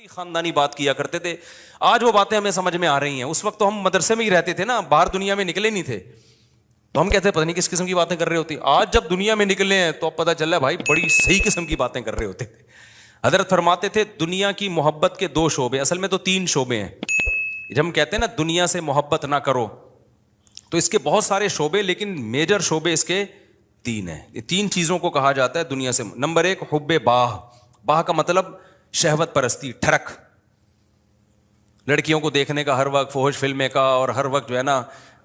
بڑی خاندانی بات کیا کرتے تھے. آج وہ باتیں ہمیں سمجھ میں آ رہی ہیں. اس وقت تو ہم مدرسے میں ہی رہتے تھے نا, باہر دنیا میں نکلے نہیں تھے, تو ہم کہتے ہیں پتہ نہیں کس قسم کی باتیں کر رہے ہوتی. آج جب دنیا میں نکلے ہیں تو اب پتہ چل رہا ہے بھائی بڑی صحیح قسم کی باتیں کر رہے ہوتے تھے. حضرت فرماتے تھے دنیا کی محبت کے 2 شعبے, اصل میں تو 3 شعبے ہیں. جب ہم کہتے ہیں نا دنیا سے محبت نہ کرو, تو اس کے بہت سارے شعبے, لیکن میجر شعبے اس کے 3 ہیں. یہ 3 چیزوں کو کہا جاتا ہے دنیا سے. نمبر 1 حب باہ. باہ کا مطلب شہوت پرستی, ٹھڑک, لڑکیوں کو دیکھنے کا ہر وقت, فحش فلمیں کا, اور ہر وقت جو ہے نا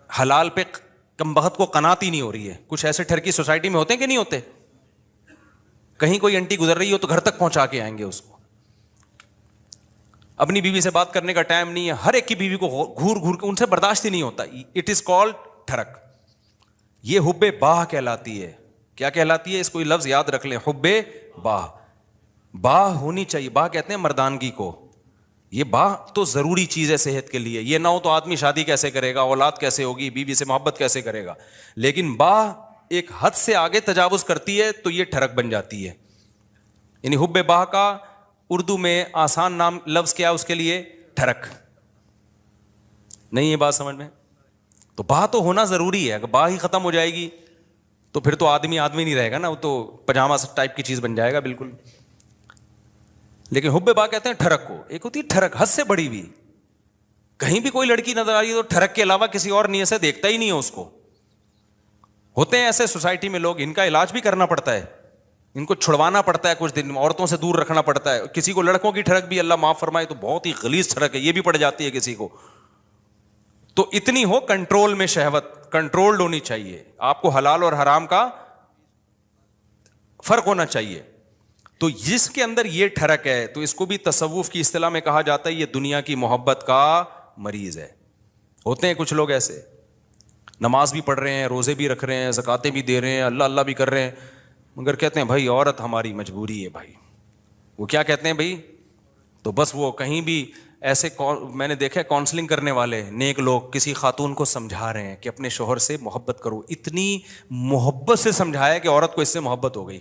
حلال پہ کم بخت کو قناعت ہی نہیں ہو رہی ہے. کچھ ایسے ٹھرکی سوسائٹی میں ہوتے ہیں کہ نہیں ہوتے, کہیں کوئی انٹی گزر رہی ہو تو گھر تک پہنچا کے آئیں گے اس کو. اپنی بیوی سے بات کرنے کا ٹائم نہیں ہے, ہر ایک کی بیوی کو گھور گھور کے, ان سے برداشت ہی نہیں ہوتا. اٹ از کالڈ ٹھڑک. یہ حب باہ کہلاتی ہے. کیا کہلاتی ہے؟ اس کو لفظ یاد رکھ لیں, حب باہ. باہ ہونی چاہیے. باہ کہتے ہیں مردانگی کو. یہ باہ تو ضروری چیز ہے صحت کے لیے. یہ نہ ہو تو آدمی شادی کیسے کرے گا, اولاد کیسے ہوگی, بیوی سے محبت کیسے کرے گا. لیکن باہ ایک حد سے آگے تجاوز کرتی ہے تو یہ ٹھڑک بن جاتی ہے. یعنی حب باہ کا اردو میں آسان نام لفظ کیا اس کے لیے؟ ٹھڑک. نہیں یہ بات سمجھ میں؟ تو باہ تو ہونا ضروری ہے. اگر باہ ہی ختم ہو جائے گی تو پھر تو آدمی نہیں رہے گا نا, وہ تو پجامہ ٹائپ کی چیز بن جائے گا بالکل. لیکن حب باہ کہتے ہیں ٹھڑک کو. ایک ہوتی ہے ٹھڑک حد سے بڑی ہوئی. کہیں بھی کوئی لڑکی نظر آ رہی ہے تو ٹھڑک کے علاوہ کسی اور نیت سے دیکھتا ہی نہیں ہے اس کو. ہوتے ہیں ایسے سوسائٹی میں لوگ, ان کا علاج بھی کرنا پڑتا ہے, ان کو چھڑوانا پڑتا ہے, کچھ دن عورتوں سے دور رکھنا پڑتا ہے. کسی کو لڑکوں کی ٹھڑک بھی اللہ معاف فرمائے تو بہت ہی غلیظ ٹھڑک ہے, یہ بھی پڑ جاتی ہے کسی کو. تو اتنی ہو کنٹرول میں, شہوت کنٹرولڈ ہونی چاہیے. آپ کو حلال اور حرام کا فرق ہونا چاہیے. تو جس کے اندر یہ ٹھڑک ہے تو اس کو بھی تصوف کی اصطلاح میں کہا جاتا ہے یہ دنیا کی محبت کا مریض ہے. ہوتے ہیں کچھ لوگ ایسے, نماز بھی پڑھ رہے ہیں, روزے بھی رکھ رہے ہیں, زکاتیں بھی دے رہے ہیں, اللہ اللہ بھی کر رہے ہیں, مگر کہتے ہیں بھائی عورت ہماری مجبوری ہے. بھائی وہ کیا کہتے ہیں بھائی, تو بس وہ کہیں بھی ایسے, میں نے دیکھا کاؤنسلنگ کرنے والے نیک لوگ کسی خاتون کو سمجھا رہے ہیں کہ اپنے شوہر سے محبت کرو. اتنی محبت سے سمجھایا کہ عورت کو اس سے محبت ہو گئی,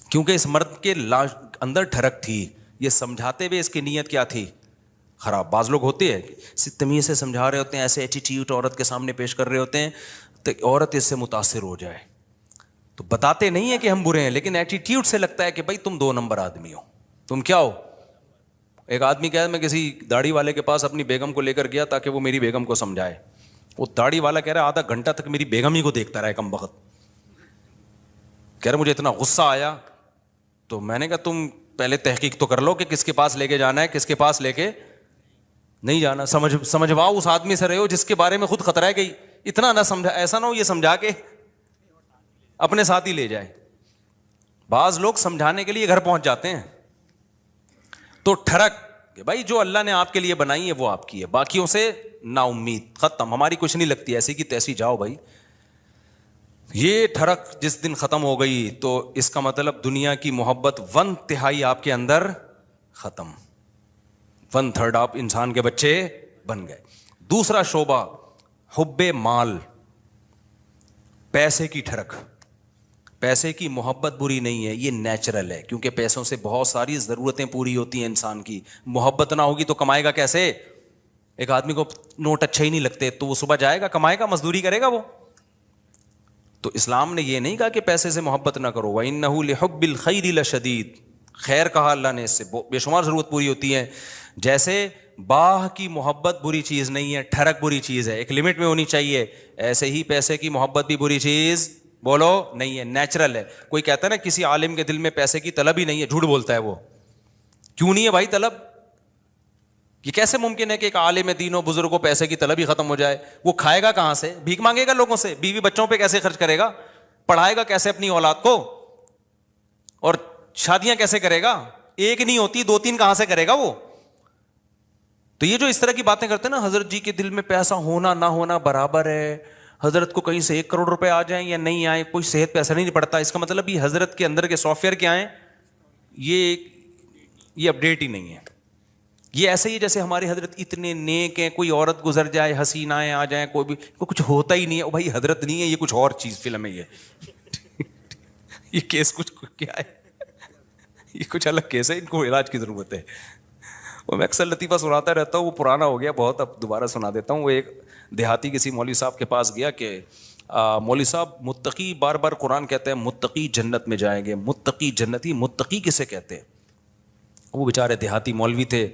کیونکہ اس مرد کے اندر ٹھڑک تھی. یہ سمجھاتے ہوئے اس کی نیت کیا تھی؟ خراب. بعض لوگ ہوتے ہیں تمیز سے سمجھا رہے ہوتے ہیں, ایسے ایٹیٹیوڈ عورت کے سامنے پیش کر رہے ہوتے ہیں تو عورت اس سے متاثر ہو جائے. تو بتاتے نہیں ہیں کہ ہم برے ہیں, لیکن ایٹیٹیوڈ سے لگتا ہے کہ بھائی تم 2 نمبر آدمی ہو, تم کیا ہو. ایک آدمی کہا میں کسی داڑھی والے کے پاس اپنی بیگم کو لے کر گیا تاکہ وہ میری بیگم کو سمجھائے. وہ داڑھی والا کہہ رہا ہے آدھا گھنٹہ تک میری بیگم ہی کو دیکھتا رہا ہے کم بخت. کہہ رہا مجھے اتنا غصہ آیا, تو میں نے کہا تم پہلے تحقیق تو کر لو کہ کس کے پاس لے کے جانا ہے, کس کے پاس لے کے نہیں جانا. سمجھواؤ اس آدمی سے رہے ہو جس کے بارے میں خود خطرہ ہے. گئی اتنا نہ سمجھا, ایسا نہ ہو یہ سمجھا کے اپنے ساتھ ہی لے جائے. بعض لوگ سمجھانے کے لیے گھر پہنچ جاتے ہیں. تو ٹھڑک کہ بھائی جو اللہ نے آپ کے لیے بنائی ہے وہ آپ کی ہے, باقیوں سے نا امید, ختم, ہماری کچھ نہیں لگتی, ایسی کی تیسی جاؤ بھائی. یہ ٹھڑک جس دن ختم ہو گئی تو اس کا مطلب دنیا کی محبت 1/3 آپ کے اندر ختم, 1/3 آپ انسان کے بچے بن گئے. دوسرا شعبہ حب مال, پیسے کی ٹھڑک. پیسے کی محبت بری نہیں ہے, یہ نیچرل ہے, کیونکہ پیسوں سے بہت ساری ضرورتیں پوری ہوتی ہیں انسان کی. محبت نہ ہوگی تو کمائے گا کیسے؟ ایک آدمی کو نوٹ اچھے ہی نہیں لگتے تو وہ صبح جائے گا, کمائے گا, مزدوری کرے گا وہ. تو اسلام نے یہ نہیں کہا کہ پیسے سے محبت نہ کرو, وَإِنَّهُ لِحُبِّ الْخَيْرِ لَشَدِيدٌ. خیر کہا اللہ نے, اس سے بے شمار ضرورت پوری ہوتی ہے. جیسے باہ کی محبت بری چیز نہیں ہے, ٹھڑک بری چیز ہے, ایک لمٹ میں ہونی چاہیے, ایسے ہی پیسے کی محبت بھی بری چیز بولو نہیں ہے, نیچرل ہے. کوئی کہتا ہے نا کسی عالم کے دل میں پیسے کی طلب ہی نہیں ہے, جھوٹ بولتا ہے وہ. کیوں نہیں ہے بھائی طلب؟ یہ کیسے ممکن ہے کہ ایک عالم دین و بزرگ کو پیسے کی طلب ہی ختم ہو جائے؟ وہ کھائے گا کہاں سے؟ بھیک مانگے گا لوگوں سے, بیوی بچوں پہ کیسے خرچ کرے گا, پڑھائے گا کیسے اپنی اولاد کو, اور شادیاں کیسے کرے گا؟ ایک نہیں ہوتی 2-3 کہاں سے کرے گا وہ؟ تو یہ جو اس طرح کی باتیں کرتے ہیں نا, حضرت جی کے دل میں پیسہ ہونا نہ ہونا برابر ہے, حضرت کو کہیں سے 1 کروڑ روپے آ جائیں یا نہیں آئے کوئی صحت پہ اثر نہیں پڑتا, اس کا مطلب یہ حضرت کے اندر کے سافٹ ویئر کیا ہیں, یہ اپڈیٹ ہی نہیں ہے. یہ ایسے ہی جیسے ہمارے حضرت اتنے نیک ہیں, کوئی عورت گزر جائے, حسینائیں آ جائیں, کوئی بھی کچھ ہوتا ہی نہیں ہے, بھائی حضرت نہیں ہے, یہ کچھ اور چیز فلم ہے. یہ کیس کچھ کیا ہے, یہ کچھ الگ کیس ہے, ان کو علاج کی ضرورت ہے. وہ میں اکثر لطیفہ سناتا رہتا ہوں, وہ پرانا ہو گیا بہت, اب دوبارہ سنا دیتا ہوں. وہ ایک دیہاتی کسی مولوی صاحب کے پاس گیا کہ مولوی صاحب متقی, بار بار قرآن کہتے ہیں متقی جنت میں جائیں گے, متقی جنتی, متقی کسے کہتے ہیں؟ وہ بیچارے دیہاتی مولوی تھے,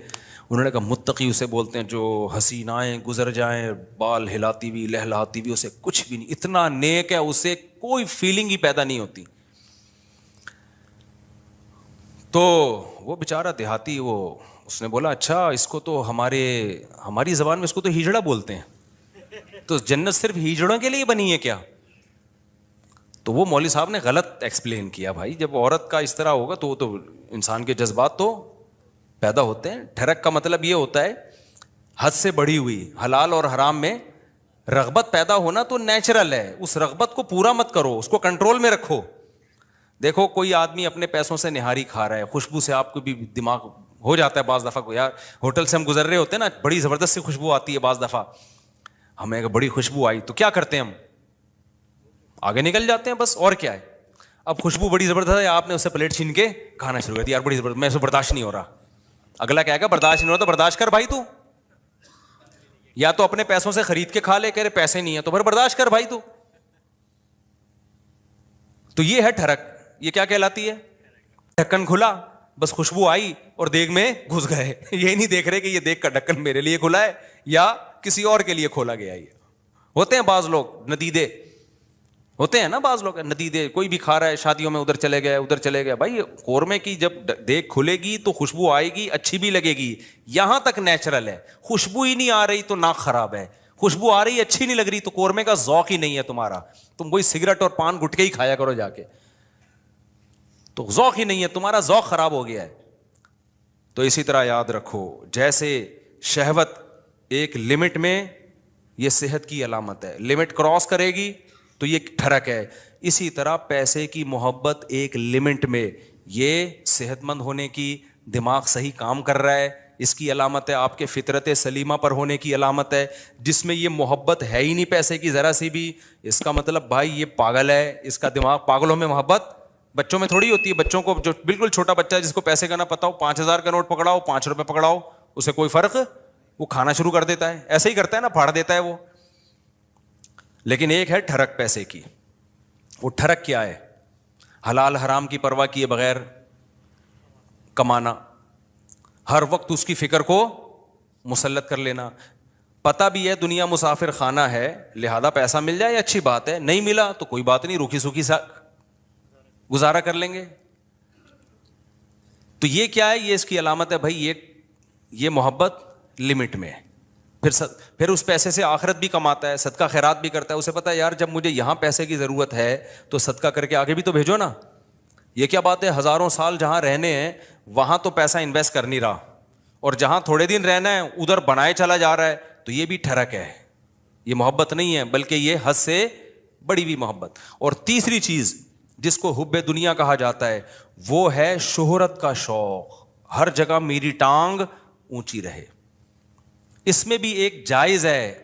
انہوں نے کہا متقی اسے بولتے ہیں جو حسینائیں گزر جائیں بال ہلاتی ہوئی لہلاتی ہوئی, اسے کچھ بھی نہیں, اتنا نیک ہے اسے کوئی فیلنگ ہی پیدا نہیں ہوتی. تو وہ بیچارہ دیہاتی, وہ اس نے بولا اچھا اس کو تو ہماری زبان میں اس کو تو ہجڑا بولتے ہیں, تو جنت صرف ہجڑوں کے لیے بنی ہے کیا؟ تو وہ مولوی صاحب نے غلط ایکسپلین کیا. بھائی جب عورت کا اس طرح ہوگا تو وہ تو انسان کے جذبات تو پیدا ہوتے ہیں. ٹھرک کا مطلب یہ ہوتا ہے حد سے بڑھی ہوئی, حلال اور حرام میں رغبت پیدا ہونا تو نیچرل ہے, اس رغبت کو پورا مت کرو, اس کو کنٹرول میں رکھو. دیکھو کوئی آدمی اپنے پیسوں سے نہاری کھا رہا ہے, خوشبو سے آپ کو بھی دماغ ہو جاتا ہے بعض دفعہ کو, یار ہوٹل سے ہم گزر رہے ہوتے ہیں نا, بڑی زبردست سی خوشبو آتی ہے, بعض دفعہ ہمیں بڑی خوشبو آئی تو کیا کرتے ہیں ہم, آگے نکل جاتے ہیں بس, اور کیا ہے. اب خوشبو بڑی زبردست ہے, آپ نے اسے پلیٹ چھین کے کھانا شروع کر دیا, یار بڑی زبردست, میں اسے برداشت نہیں ہو رہا. اگلا کیا گا, برداشت نہیں ہو رہا تو برداشت کر بھائی, تو یا تو اپنے پیسوں سے خرید کے کھا لے, کہہ رہے پیسے نہیں ہے تو پھر برداشت کر بھائی. تو یہ ہے ٹھرک. یہ کیا کہلاتی ہے؟ ڈھکن کھلا, بس خوشبو آئی اور دیگ میں گھس گئے, یہ نہیں دیکھ رہے کہ یہ دیگ کا ڈھکن میرے لیے کھلا ہے یا کسی اور کے لیے کھولا گیا. یہ ہوتے ہیں بعض لوگ ندیدے, ہوتے ہیں نا بعض لوگ ندیدے, کوئی بھی کھا رہا ہے شادیوں میں, ادھر چلے گئے ادھر چلے گئے. بھائی قورمے کی جب دیگ کھلے گی تو خوشبو آئے گی, اچھی بھی لگے گی, یہاں تک نیچرل ہے. خوشبو ہی نہیں آ رہی تو ناک خراب ہے, خوشبو آ رہی اچھی نہیں لگ رہی تو قورمے کا ذوق ہی نہیں ہے تمہارا, تم وہی سگریٹ اور پان گٹکے ہی کھایا کرو جا کے, تو ذوق ہی نہیں ہے تمہارا, ذوق خراب ہو گیا ہے. تو اسی طرح یاد رکھو, جیسے شہوت ایک لمٹ میں, یہ صحت کی علامت ہے, لمٹ کراس کرے گی تو یہ ٹھرک ہے. اسی طرح پیسے کی محبت ایک لمٹ میں, یہ صحت مند ہونے کی, دماغ صحیح کام کر رہا ہے, اس کی علامت ہے, آپ کے فطرت سلیمہ پر ہونے کی علامت ہے. جس میں یہ محبت ہے ہی نہیں پیسے کی ذرا سی بھی, اس کا مطلب بھائی یہ پاگل ہے, اس کا دماغ, پاگلوں میں محبت بچوں میں تھوڑی ہوتی ہے. بچوں کو, جو بالکل چھوٹا بچہ ہے جس کو پیسے کا نہ پتا ہو, 5,000 کا نوٹ پکڑاؤ, 5 روپے پکڑاؤ, اسے کوئی فرق, وہ کھانا شروع کر دیتا ہے, ایسے ہی کرتا ہے نا, پھاڑ دیتا ہے وہ. لیکن ایک ہے ٹھرک پیسے کی. وہ ٹھرک کیا ہے؟ حلال حرام کی پرواہ کیے بغیر کمانا, ہر وقت اس کی فکر کو مسلط کر لینا. پتہ بھی ہے دنیا مسافر خانہ ہے, لہذا پیسہ مل جائے اچھی بات ہے, نہیں ملا تو کوئی بات نہیں, روکھی سوکھی سا گزارا کر لیں گے. تو یہ کیا ہے؟ یہ اس کی علامت ہے بھائی, یہ محبت لمٹ میں ہے. پھر اس پیسے سے آخرت بھی کماتا ہے, صدقہ خیرات بھی کرتا ہے. اسے پتا ہے یار جب مجھے یہاں پیسے کی ضرورت ہے تو صدقہ کر کے آگے بھی تو بھیجو نا. یہ کیا بات ہے, ہزاروں سال جہاں رہنے ہیں وہاں تو پیسہ انویسٹ کر نہیں رہا, اور جہاں تھوڑے دن رہنا ہے ادھر بنائے چلا جا رہا ہے. تو یہ بھی ٹھرک ہے, یہ محبت نہیں ہے بلکہ یہ حد سے بڑی ہوئی محبت. اور تیسری چیز جس کو حب دنیا کہا جاتا ہے وہ ہے شہرت کا شوق, ہر جگہ میری ٹانگ اونچی رہے. اس میں بھی ایک جائز ہے,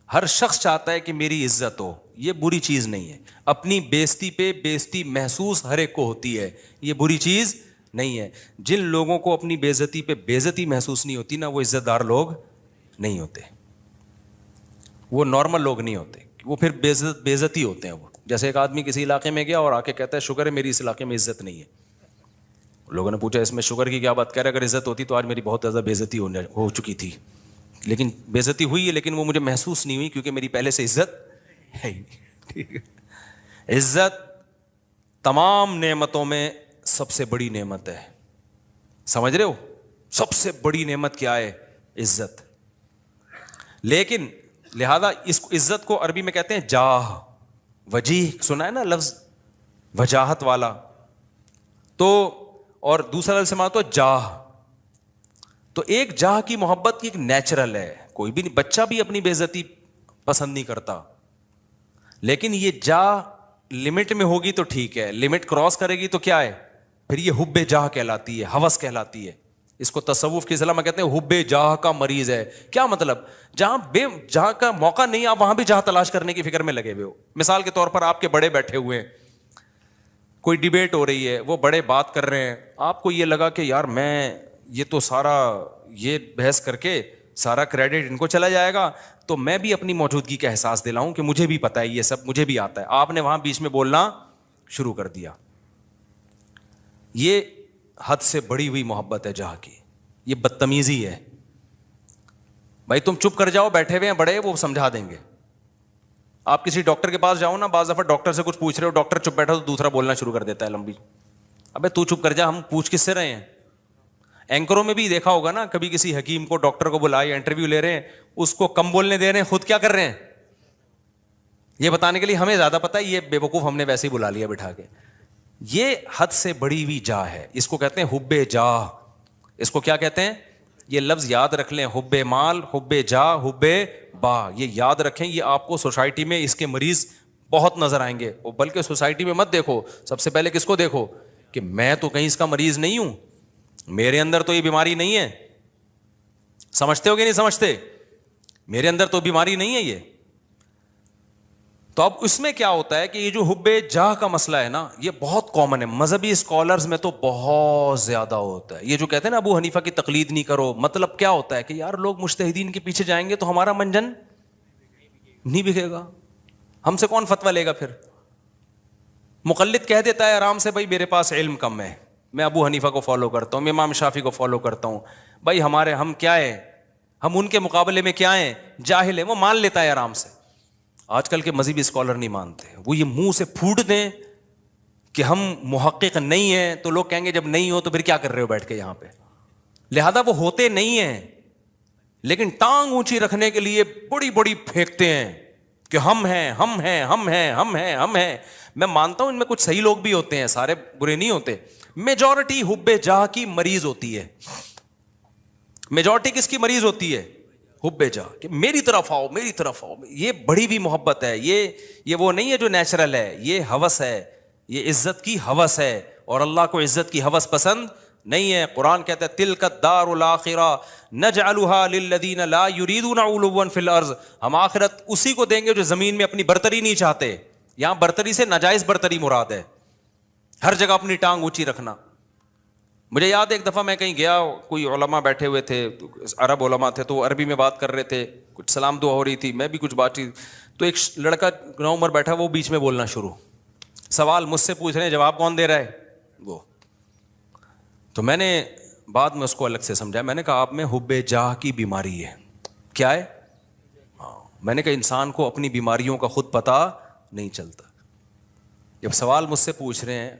ہر شخص چاہتا ہے کہ میری عزت ہو, یہ بری چیز نہیں ہے. اپنی بےزتی پہ بےزتی محسوس ہر ایک کو ہوتی ہے, یہ بری چیز نہیں ہے. جن لوگوں کو اپنی بےزتی پہ بےزتی محسوس نہیں ہوتی نا, وہ عزت دار لوگ نہیں ہوتے, وہ نارمل لوگ نہیں ہوتے, وہ پھر بےزتی ہوتے ہیں. وہ جیسے ایک آدمی کسی علاقے میں گیا اور آ کے کہتا ہے شکر ہے میری اس علاقے میں عزت نہیں ہے. لوگوں نے پوچھا اس میں شکر کی کیا بات, کہہ رہے اگر عزت ہوتی تو آج میری بہت زیادہ بےزتی ہو چکی تھی, لیکن بےزتی ہوئی ہے لیکن وہ مجھے محسوس نہیں ہوئی کیونکہ میری پہلے سے عزت ہے ہی نہیں. ٹھیک ہے, عزت تمام نعمتوں میں سب سے بڑی نعمت ہے, سمجھ رہے ہو؟ سب سے بڑی نعمت کیا ہے؟ عزت. لیکن لہذا اس عزت کو عربی میں کہتے ہیں جاہ, وجیح سنا ہے نا لفظ, وجاہت والا. تو اور دوسرا لفظ سماعت تو جاہ. تو ایک جاہ کی محبت کی ایک نیچرل ہے, کوئی بھی بچہ بھی اپنی بے عزتی پسند نہیں کرتا, لیکن یہ جاہ لمٹ میں ہوگی تو ٹھیک ہے, لمٹ کراس کرے گی تو کیا ہے, پھر یہ حب جاہ کہلاتی ہے, ہوس کہلاتی ہے. اس کو تصوف کی اصطلاح میں کہتے ہیں حب جاہ کا مریض ہے. کیا مطلب؟ جہاں کا موقع نہیں آپ وہاں بھی جاہ تلاش کرنے کی فکر میں لگے ہوئے ہو. مثال کے طور پر آپ کے بڑے بیٹھے ہوئے ہیں, کوئی ڈیبیٹ ہو رہی ہے, وہ بڑے بات کر رہے ہیں, آپ کو یہ لگا کہ یار میں یہ تو سارا یہ بحث کر کے سارا کریڈٹ ان کو چلا جائے گا, تو میں بھی اپنی موجودگی کا احساس دلاؤں کہ مجھے بھی پتا ہے یہ سب, مجھے بھی آتا ہے. آپ نے وہاں بیچ میں بولنا شروع کر دیا. یہ حد سے بڑی ہوئی محبت ہے جہاں کی, یہ بدتمیزی ہے. بھائی تم چپ کر جاؤ, بیٹھے ہوئے ہیں بڑے, وہ سمجھا دیں گے. آپ کسی ڈاکٹر کے پاس جاؤ نا, بعض دفعہ ڈاکٹر سے کچھ پوچھ رہے ہو, ڈاکٹر چپ بیٹھا تو دوسرا بولنا شروع کر دیتا ہے لمبی. ابے تو چپ کر جا, ہم پوچھ کس سے رہے ہیں. اینکروں میں بھی دیکھا ہوگا نا, کبھی کسی حکیم کو ڈاکٹر کو بلایا, انٹرویو لے رہے ہیں, اس کو کم بولنے دے رہے ہیں, خود کیا کر رہے ہیں یہ بتانے کے لیے ہمیں زیادہ پتا ہے, یہ بے وقوف ہم نے ویسے ہی بلا لیا بٹھا کے. یہ حد سے بڑی ہوئی جاہ ہے, اس کو کہتے ہیں حب جاہ. اس کو کیا کہتے ہیں, یہ لفظ یاد رکھ لیں, حب مال, حب جاہ, حب با, یہ یاد رکھیں. یہ آپ کو سوسائٹی میں اس کے مریض بہت نظر آئیں گے. بلکہ سوسائٹی میں مت دیکھو, سب سے پہلے کس کو دیکھو کہ میں تو کہیں اس کا مریض نہیں ہوں, میرے اندر تو یہ بیماری نہیں ہے. سمجھتے ہو کہ نہیں سمجھتے, میرے اندر تو بیماری نہیں ہے یہ. تو اب اس میں کیا ہوتا ہے کہ یہ جو حب جاہ کا مسئلہ ہے نا, یہ بہت کامن ہے. مذہبی اسکالرز میں تو بہت زیادہ ہوتا ہے. یہ جو کہتے ہیں نا ابو حنیفہ کی تقلید نہیں کرو, مطلب کیا ہوتا ہے کہ یار لوگ مجتہدین کے پیچھے جائیں گے تو ہمارا منجن نہیں بکے گا, ہم سے کون فتویٰ لے گا پھر. مقلد کہہ دیتا ہے آرام سے, بھائی میرے پاس علم کم ہے, میں ابو حنیفہ کو فالو کرتا ہوں, میں امام شافعی کو فالو کرتا ہوں, بھائی ہم کیا ہیں, ہم ان کے مقابلے میں کیا ہیں, جاہل ہیں. وہ مان لیتا ہے آرام سے. آج کل کے مذہبی اسکالر نہیں مانتے, وہ یہ منہ سے پھوٹ دیں کہ ہم محقق نہیں ہیں, تو لوگ کہیں گے جب نہیں ہو تو پھر کیا کر رہے ہو بیٹھ کے یہاں پہ. لہذا وہ ہوتے نہیں ہیں, لیکن ٹانگ اونچی رکھنے کے لیے بڑی بڑی پھینکتے ہیں کہ ہم ہیں, ہم ہیں, ہم ہیں, ہم ہیں, ہم ہیں. میں مانتا ہوں ان میں کچھ صحیح لوگ بھی ہوتے ہیں, سارے برے نہیں ہوتے. میجورٹی حب جاہ کی مریض ہوتی ہے. میجورٹی کس کی مریض ہوتی ہے, حب جاہ, کہ میری طرف آؤ, میری طرف آؤ. یہ بڑی بھی محبت ہے, یہ وہ نہیں ہے جو نیچرل ہے, یہ ہوس ہے, یہ عزت کی ہوس ہے. اور اللہ کو عزت کی ہوس پسند نہیں ہے. قرآن کہتا ہے تلک الدار الاخرہ نجعلها للذین لا یریدون علوا فی الارض, ہم آخرت اسی کو دیں گے جو زمین میں اپنی برتری نہیں چاہتے. یہاں برتری سے ناجائز برتری مراد ہے, ہر جگہ اپنی ٹانگ اونچی رکھنا. مجھے یاد ہے ایک دفعہ میں کہیں گیا, کوئی علماء بیٹھے ہوئے تھے, عرب علماء تھے, تو وہ عربی میں بات کر رہے تھے, کچھ سلام دعا ہو رہی تھی, میں بھی کچھ بات چیت, تو ایک لڑکا نو عمر بیٹھا, وہ بیچ میں بولنا شروع, سوال مجھ سے پوچھ رہے ہیں, جواب کون دے رہا ہے وہ. تو میں نے بعد میں اس کو الگ سے سمجھایا, میں نے کہا آپ میں حب جاہ کی بیماری ہے. کیا ہے؟ ہاں, میں نے کہا انسان کو اپنی بیماریوں کا خود پتہ نہیں چلتا. جب سوال مجھ سے پوچھ رہے ہیں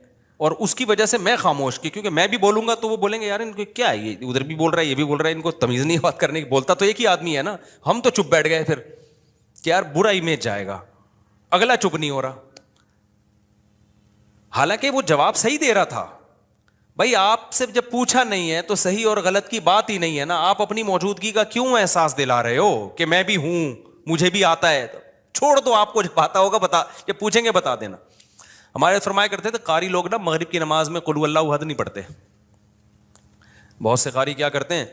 اور اس کی وجہ سے میں خاموش کی, کیونکہ میں بھی بولوں گا تو وہ بولیں گے یار ان کو کیا ہے, یہ ادھر بھی بول رہا ہے, یہ بھی بول رہا ہے, ان کو تمیز نہیں بات کرنے کی. بولتا تو ایک ہی آدمی ہے نا, ہم تو چپ بیٹھ گئے پھر کہ یار برا امیج جائے گا, اگلا چپ نہیں ہو رہا. حالانکہ وہ جواب صحیح دے رہا تھا. بھائی آپ سے جب پوچھا نہیں ہے تو صحیح اور غلط کی بات ہی نہیں ہے نا, آپ اپنی موجودگی کا کیوں احساس دلا رہے ہو کہ میں بھی ہوں, مجھے بھی آتا ہے. چھوڑ دو, آپ کو جب آتا ہوگا بتا, جب پوچھیں گے بتا دینا. ہمارے فرمایا کرتے تھے قاری لوگ نا مغرب کی نماز میں قل اللہ احد نہیں پڑھتے. بہت سے قاری کیا کرتے ہیں,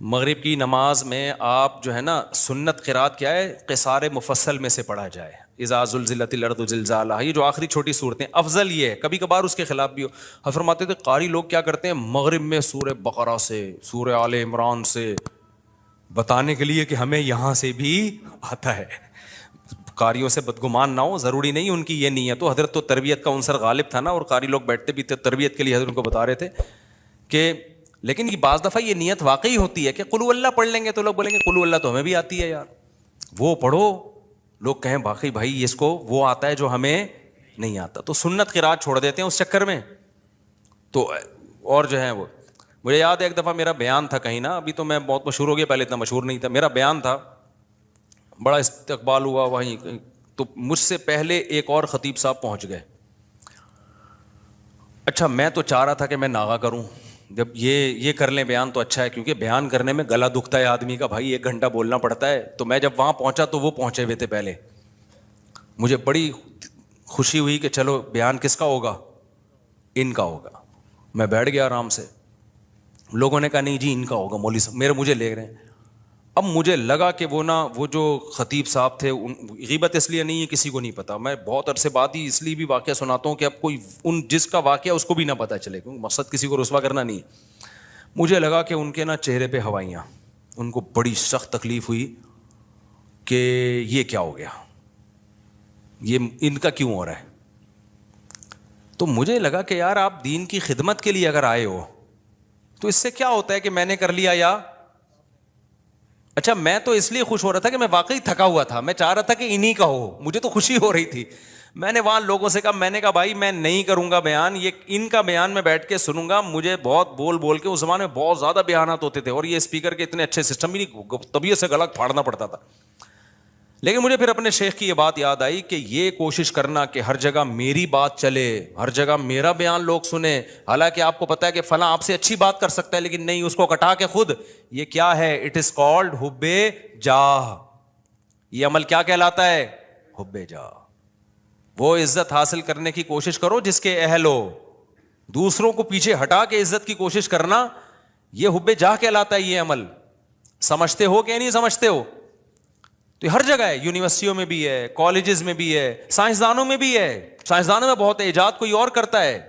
مغرب کی نماز میں آپ جو ہے نا سنت قرات کیا ہے, قصار مفصل میں سے پڑھا جائے, اذا زلزلت الارض زلزالہا, یہ جو آخری چھوٹی صورتیں, افضل یہ ہے. کبھی کبھار اس کے خلاف بھی ہو. فرماتے تھے قاری لوگ کیا کرتے ہیں, مغرب میں سورہ بقرہ سے, سورہ آل عمران سے, بتانے کے لیے کہ ہمیں یہاں سے بھی آتا ہے. قاریوں سے بدگمان نہ ہو, ضروری نہیں ان کی یہ نیت ہو. حضرت تو تربیت کا عنصر غالب تھا نا, اور قاری لوگ بیٹھتے بھی تھے تربیت کے لیے, حضرت ان کو بتا رہے تھے کہ, لیکن یہ بعض دفعہ یہ نیت واقعی ہوتی ہے کہ قل اللہ پڑھ لیں گے تو لوگ بولیں گے قل اللہ تو ہمیں بھی آتی ہے یار, وہ پڑھو. لوگ کہیں باقی بھائی اس کو وہ آتا ہے جو ہمیں نہیں آتا, تو سنت قرات چھوڑ دیتے ہیں اس چکر میں. تو اور جو ہے وہ, مجھے یاد ہے ایک دفعہ میرا بیان تھا کہیں نا, ابھی تو میں بہت مشہور ہو گیا, پہلے اتنا مشہور نہیں تھا. میرا بیان تھا, بڑا استقبال ہوا وہیں, تو مجھ سے پہلے ایک اور خطیب صاحب پہنچ گئے. اچھا میں تو چاہ رہا تھا کہ میں ناغا کروں, جب یہ کر لیں بیان تو اچھا ہے, کیونکہ بیان کرنے میں گلا دکھتا ہے آدمی کا, بھائی 1 گھنٹہ بولنا پڑتا ہے. تو میں جب وہاں پہنچا تو وہ پہنچے ہوئے تھے پہلے, مجھے بڑی خوشی ہوئی کہ چلو بیان کس کا ہوگا, ان کا ہوگا. میں بیٹھ گیا آرام سے. لوگوں نے کہا نہیں جی ان کا ہوگا, مولوی صاحب مجھے لے رہے ہیں. اب مجھے لگا کہ وہ جو خطیب صاحب تھے، غیبت اس لیے نہیں ہے کسی کو نہیں پتا، میں بہت عرصے بعد ہی اس لیے بھی واقعہ سناتا ہوں کہ اب کوئی جس کا واقعہ اس کو بھی نہ پتا چلے، کیونکہ مقصد کسی کو رسوا کرنا نہیں ہے۔ مجھے لگا کہ ان کے چہرے پہ ہوائیاں، ان کو بڑی سخت تکلیف ہوئی کہ یہ کیا ہو گیا، یہ ان کا کیوں ہو رہا ہے۔ تو مجھے لگا کہ یار آپ دین کی خدمت کے لیے اگر آئے ہو تو اس سے کیا ہوتا ہے کہ میں نے کر لیا یا اچھا، میں تو اس لیے خوش ہو رہا تھا کہ میں واقعی تھکا ہوا تھا، میں چاہ رہا تھا کہ انہی کا ہو، مجھے تو خوشی ہو رہی تھی۔ میں نے وہاں لوگوں سے کہا، میں نے کہا بھائی میں نہیں کروں گا بیان، یہ ان کا بیان میں بیٹھ کے سنوں گا، مجھے بہت بول کے، اس زمانے میں بہت زیادہ بیانات ہوتے تھے اور یہ اسپیکر کے اتنے اچھے سسٹم بھی نہیں، طبیعت سے گلا پھاڑنا پڑتا تھا۔ لیکن مجھے پھر اپنے شیخ کی یہ بات یاد آئی کہ یہ کوشش کرنا کہ ہر جگہ میری بات چلے، ہر جگہ میرا بیان لوگ سنیں، حالانکہ آپ کو پتا ہے کہ فلاں آپ سے اچھی بات کر سکتا ہے لیکن نہیں، اس کو کٹا کے خود، یہ کیا ہے؟ اٹ از کالڈ حب جاہ۔ یہ عمل کیا کہلاتا ہے؟ حب جاہ۔ وہ عزت حاصل کرنے کی کوشش کرو جس کے اہل ہو، دوسروں کو پیچھے ہٹا کے عزت کی کوشش کرنا، یہ حب جاہ کہلاتا ہے۔ یہ عمل سمجھتے ہو کہ نہیں سمجھتے ہو؟ تو ہر جگہ ہے، یونیورسٹیوں میں بھی ہے، کالجز میں بھی ہے، سائنسدانوں میں بھی ہے۔ سائنسدانوں میں بہت ایجاد کوئی اور کرتا ہے،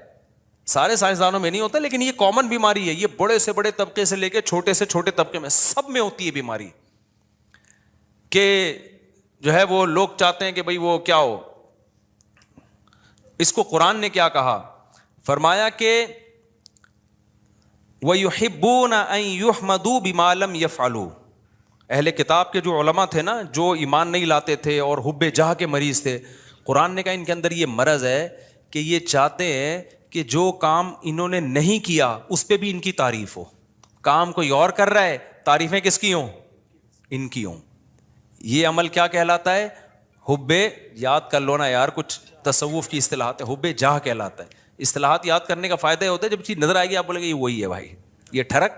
سارے سائنسدانوں میں نہیں ہوتا، لیکن یہ کامن بیماری ہے، یہ بڑے سے بڑے طبقے سے لے کے چھوٹے سے چھوٹے طبقے میں سب میں ہوتی ہے بیماری، کہ جو ہے وہ لوگ چاہتے ہیں کہ بھئی وہ کیا ہو۔ اس کو قرآن نے کیا کہا؟ فرمایا کہ وَيُحِبُّونَ أَن يُحْمَدُوا بِمَا لَمْ يَفْعَلُوا۔ اہل کتاب کے جو علماء تھے نا، جو ایمان نہیں لاتے تھے اور حب جاہ کے مریض تھے، قرآن نے کہا ان کے اندر یہ مرض ہے کہ یہ چاہتے ہیں کہ جو کام انہوں نے نہیں کیا اس پہ بھی ان کی تعریف ہو۔ کام کوئی اور کر رہا ہے، تعریفیں کس کی ہوں؟ ان کی ہوں۔ یہ عمل کیا کہلاتا ہے؟ حب، یاد کر لو نا یار، کچھ تصوف کی اصطلاحات ہے، حب جاہ کہلاتا ہے۔ اصطلاحات یاد کرنے کا فائدہ یہ ہوتا ہے جب چیز نظر آئے گی آپ بولے گے یہ وہی ہے بھائی، یہ ٹھرک